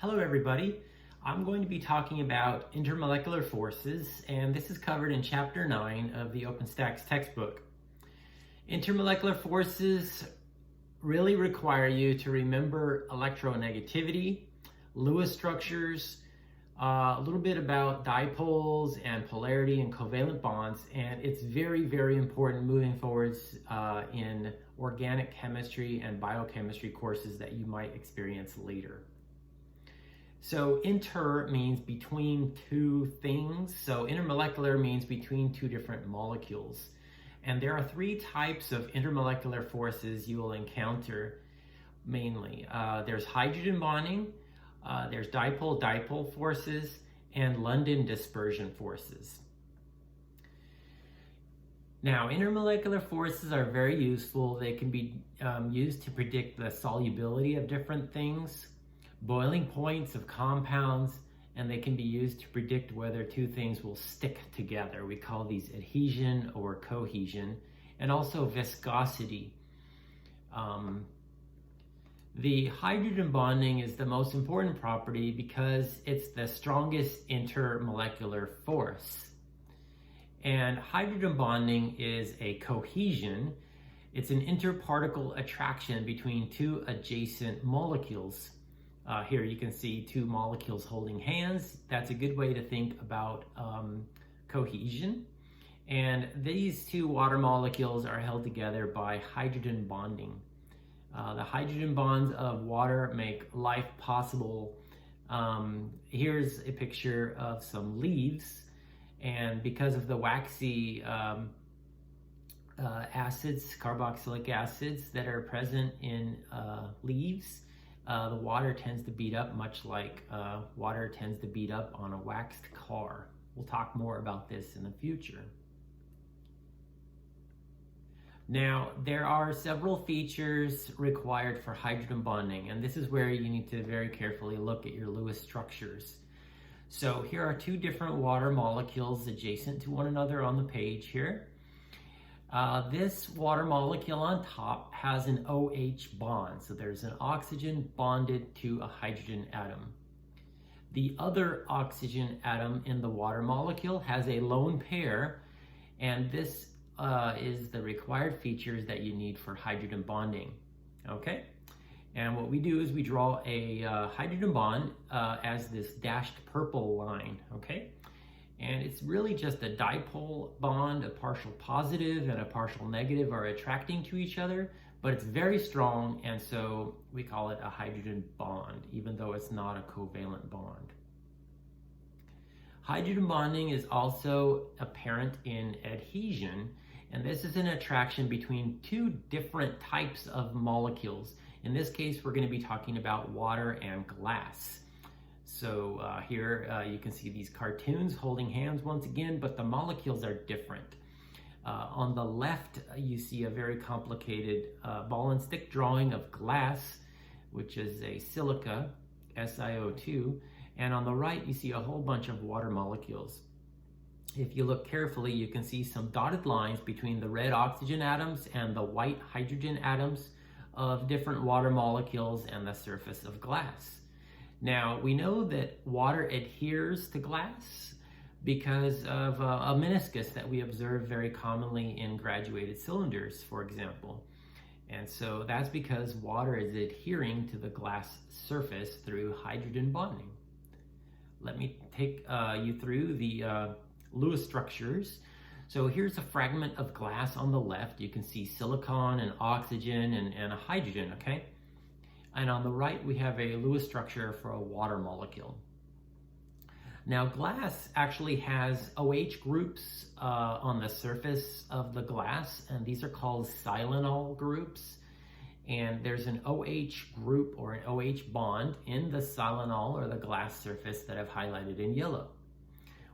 Hello everybody. I'm going to be talking about intermolecular forces, and this is covered in Chapter 9 of the OpenStax textbook. Intermolecular forces really require you to remember electronegativity, Lewis structures, a little bit about dipoles and polarity and covalent bonds, and it's very, very important moving forwards in organic chemistry and biochemistry courses that you might experience later. So inter means between two things. So intermolecular means between two different molecules. And there are three types of intermolecular forces you will encounter mainly. There's hydrogen bonding, there's dipole-dipole forces, and London dispersion forces. Now, intermolecular forces are very useful. They can be used to predict the solubility of different things, boiling points of compounds, and they can be used to predict whether two things will stick together. We call these adhesion or cohesion, and also viscosity. The hydrogen bonding is the most important property because it's the strongest intermolecular force. And hydrogen bonding is a cohesion. It's an interparticle attraction between two adjacent molecules. Here you can see two molecules holding hands. That's a good way to think about cohesion. And these two water molecules are held together by hydrogen bonding. The hydrogen bonds of water make life possible. Here's a picture of some leaves, and because of the waxy acids, carboxylic acids that are present in leaves, the water tends to beat up much like water tends to beat up on a waxed car. We'll talk more about this in the future. Now, there are several features required for hydrogen bonding, and this is where you need to very carefully look at your Lewis structures. So here are two different water molecules adjacent to one another on the page here. This water molecule on top has an OH bond, so there's an oxygen bonded to a hydrogen atom. The other oxygen atom in the water molecule has a lone pair, and this is the required features that you need for hydrogen bonding. Okay, and what we do is we draw a hydrogen bond as this dashed purple line. Okay. And it's really just a dipole bond. A partial positive and a partial negative are attracting to each other, but it's very strong, and so we call it a hydrogen bond, even though it's not a covalent bond. Hydrogen bonding is also apparent in adhesion, and this is an attraction between two different types of molecules. In this case, we're going to be talking about water and glass. So here you can see these cartoons holding hands once again, but the molecules are different. On the left, you see a very complicated ball and stick drawing of glass, which is a silica, SiO2, and on the right, you see a whole bunch of water molecules. If you look carefully, you can see some dotted lines between the red oxygen atoms and the white hydrogen atoms of different water molecules and the surface of glass. Now, we know that water adheres to glass because of a meniscus that we observe very commonly in graduated cylinders, for example. And so that's because water is adhering to the glass surface through hydrogen bonding. Let me take you through the Lewis structures. So here's a fragment of glass on the left. You can see silicon and oxygen and a hydrogen, okay? And on the right, we have a Lewis structure for a water molecule. Now, glass actually has OH groups on the surface of the glass, and these are called silanol groups. And there's an OH group or an OH bond in the silanol or the glass surface that I've highlighted in yellow.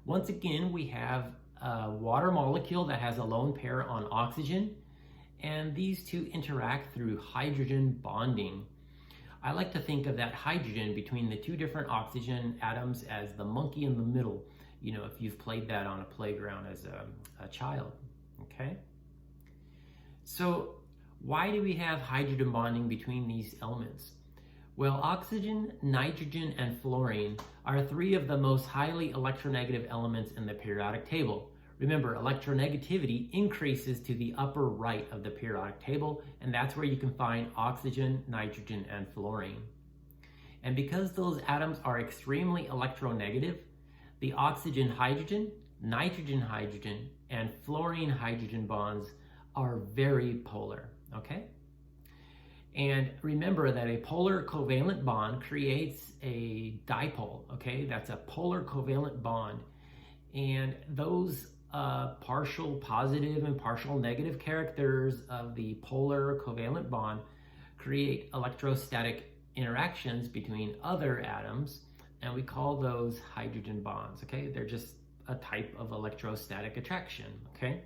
Once again, we have a water molecule that has a lone pair on oxygen, and these two interact through hydrogen bonding. I like to think of that hydrogen between the two different oxygen atoms as the monkey in the middle, you know, if you've played that on a playground as a child, okay? So why do we have hydrogen bonding between these elements? Well, oxygen, nitrogen, and fluorine are three of the most highly electronegative elements in the periodic table. Remember, electronegativity increases to the upper right of the periodic table, and that's where you can find oxygen, nitrogen, and fluorine. And because those atoms are extremely electronegative, the oxygen-hydrogen, nitrogen-hydrogen, and fluorine-hydrogen bonds are very polar, okay? And remember that a polar covalent bond creates a dipole, okay? That's a polar covalent bond. And those partial positive and partial negative characters of the polar covalent bond create electrostatic interactions between other atoms, and we call those hydrogen bonds, okay? They're just a type of electrostatic attraction, okay?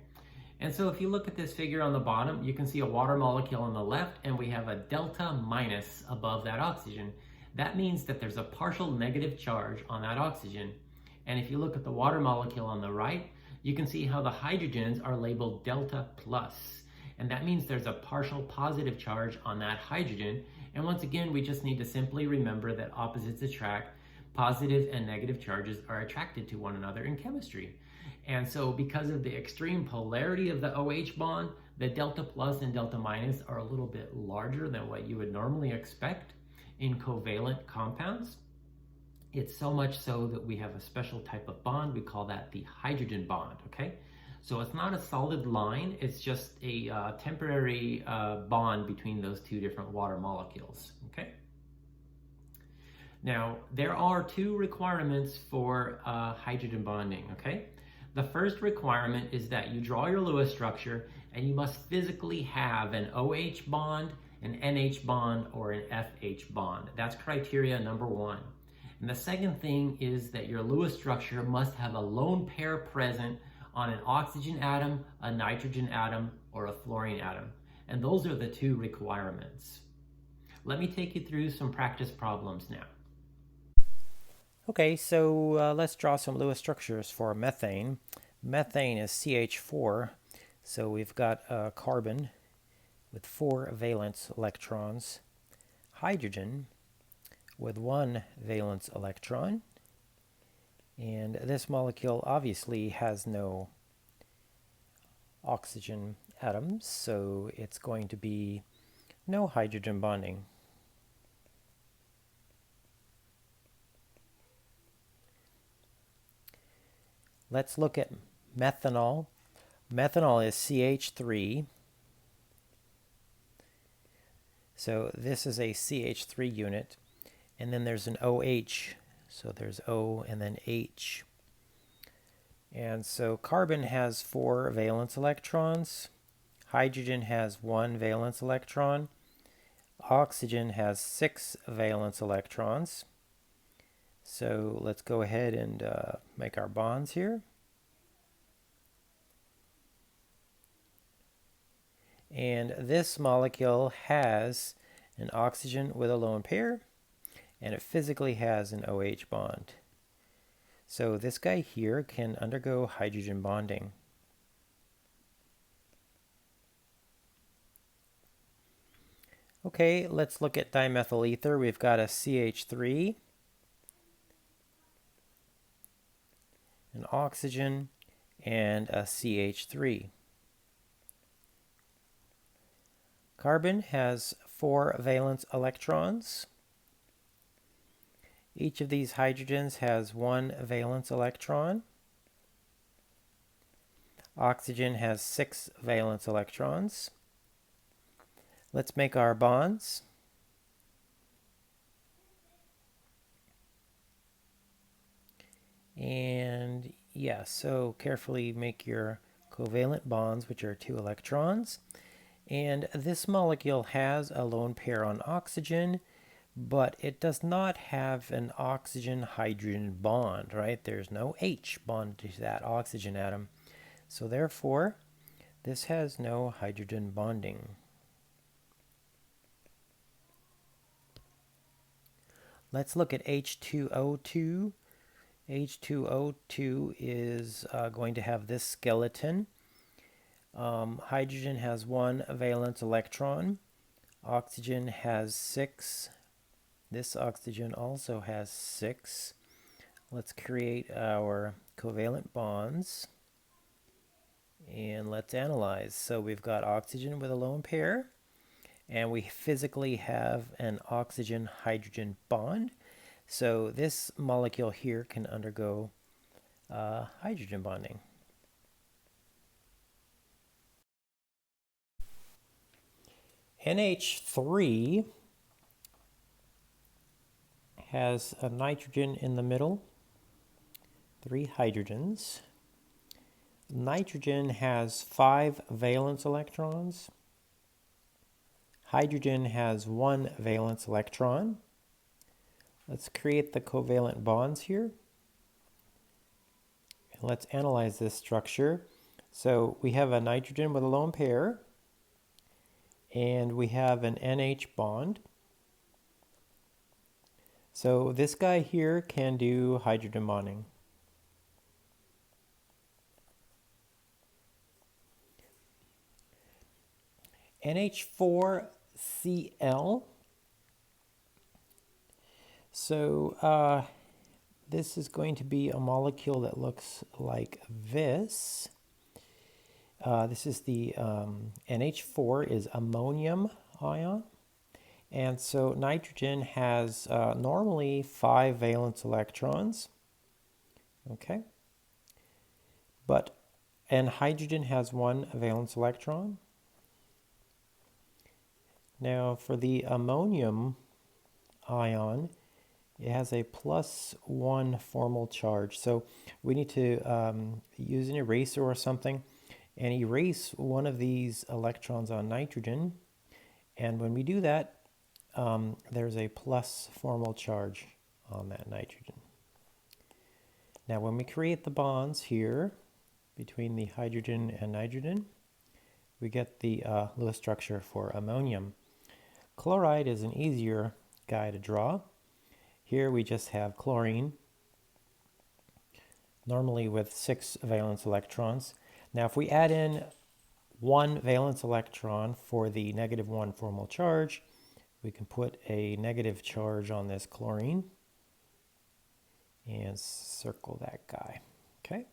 And so if you look at this figure on the bottom, you can see a water molecule on the left, and we have a delta minus above that oxygen. That means that there's a partial negative charge on that oxygen. And if you look at the water molecule on the right, you can see how the hydrogens are labeled delta plus. And that means there's a partial positive charge on that hydrogen. And once again, we just need to simply remember that opposites attract. Positive and negative charges are attracted to one another in chemistry. And so because of the extreme polarity of the OH bond, the delta plus and delta minus are a little bit larger than what you would normally expect in covalent compounds. It's so much so that we have a special type of bond. We call that the hydrogen bond, okay? So it's not a solid line, it's just a temporary bond between those two different water molecules, okay? Now, there are two requirements for hydrogen bonding, okay? The first requirement is that you draw your Lewis structure and you must physically have an OH bond, an NH bond, or an FH bond. That's criteria number one. And the second thing is that your Lewis structure must have a lone pair present on an oxygen atom, a nitrogen atom, or a fluorine atom. And those are the two requirements. Let me take you through some practice problems now. Okay, so let's draw some Lewis structures for methane. Methane is CH4, so we've got carbon with 4 valence electrons, hydrogen with 1 valence electron, and this molecule obviously has no oxygen atoms, so it's going to be no hydrogen bonding. Let's look at methanol. Methanol is CH3. So this is a CH3 unit. And then there's an OH. So there's O and then H. And so carbon has 4 valence electrons. Hydrogen has 1 valence electron. Oxygen has 6 valence electrons. So let's go ahead and make our bonds here. And this molecule has an oxygen with a lone pair, and it physically has an OH bond. So this guy here can undergo hydrogen bonding. Okay, let's look at dimethyl ether. We've got a CH3, an oxygen, and a CH3. Carbon has 4 valence electrons. Each of these hydrogens has 1 valence electron. Oxygen has 6 valence electrons. Let's make our bonds. And yeah, so carefully make your covalent bonds, which are 2 electrons. And this molecule has a lone pair on oxygen, but it does not have an oxygen-hydrogen bond, right? There's no H bond to that oxygen atom. So therefore, this has no hydrogen bonding. Let's look at H2O2. H2O2 is going to have this skeleton. Hydrogen has 1 valence electron. Oxygen has 6 This oxygen also has 6. Let's create our covalent bonds and let's analyze. So we've got oxygen with a lone pair, and we physically have an oxygen-hydrogen bond. So this molecule here can undergo hydrogen bonding. NH3 has a nitrogen in the middle, 3 hydrogens. Nitrogen has 5 valence electrons. Hydrogen has 1 valence electron. Let's create the covalent bonds here. And let's analyze this structure. So we have a nitrogen with a lone pair, and we have an NH bond. So this guy here can do hydrogen bonding. NH4Cl. So this is going to be a molecule that looks like this. This is the NH4 is ammonium ion. And so nitrogen has normally 5 valence electrons. Okay. And hydrogen has 1 valence electron. Now for the ammonium ion, it has a +1 formal charge. So we need to use an eraser or something and erase one of these electrons on nitrogen. And when we do that, there's a plus formal charge on that nitrogen. Now when we create the bonds here between the hydrogen and nitrogen, we get the Lewis structure for ammonium. Chloride is an easier guy to draw. Here we just have chlorine, normally with 6 valence electrons. Now if we add in 1 valence electron for the -1 formal charge, we can put a negative charge on this chlorine and circle that guy. Okay,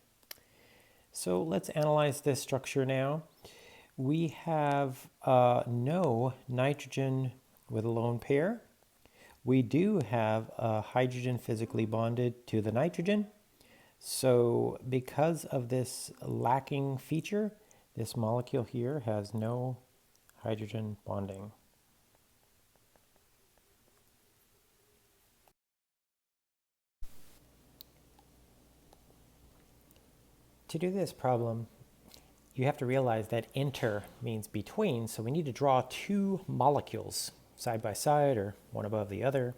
so let's analyze this structure now. We have no nitrogen with a lone pair. We do have a hydrogen physically bonded to the nitrogen. So because of this lacking feature, this molecule here has no hydrogen bonding. To do this problem, you have to realize that inter means between, so we need to draw 2 molecules side by side or one above the other.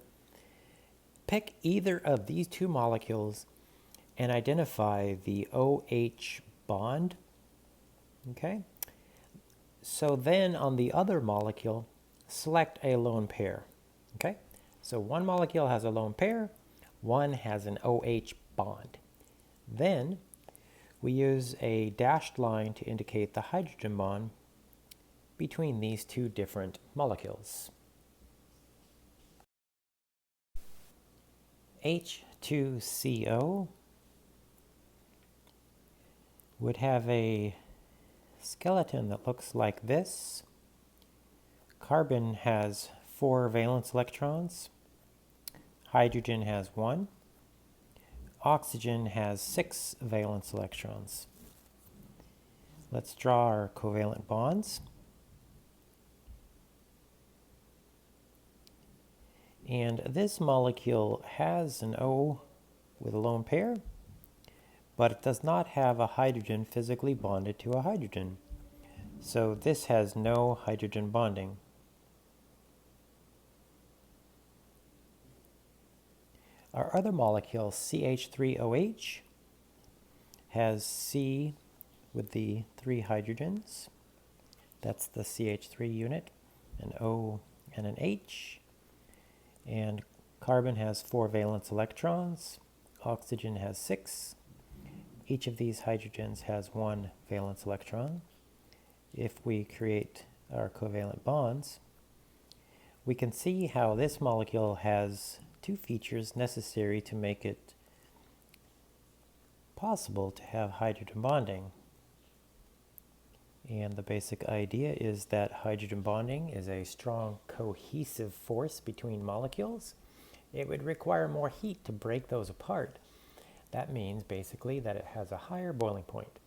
Pick either of these 2 molecules and identify the OH bond. Okay? So then on the other molecule, select a lone pair. Okay? So one molecule has a lone pair, one has an OH bond. Then we use a dashed line to indicate the hydrogen bond between these 2 different molecules. H2CO would have a skeleton that looks like this. Carbon has 4 valence electrons. Hydrogen has 1. Oxygen has 6 valence electrons. Let's draw our covalent bonds. And this molecule has an O with a lone pair, but it does not have a hydrogen physically bonded to a hydrogen. So this has no hydrogen bonding. Our other molecule, CH3OH, has C with the 3 hydrogens. That's the CH3 unit, an O and an H. And carbon has 4 valence electrons. Oxygen has 6. Each of these hydrogens has 1 valence electron. If we create our covalent bonds, we can see how this molecule has two features necessary to make it possible to have hydrogen bonding. And the basic idea is that hydrogen bonding is a strong cohesive force between molecules. It would require more heat to break those apart. That means basically that it has a higher boiling point.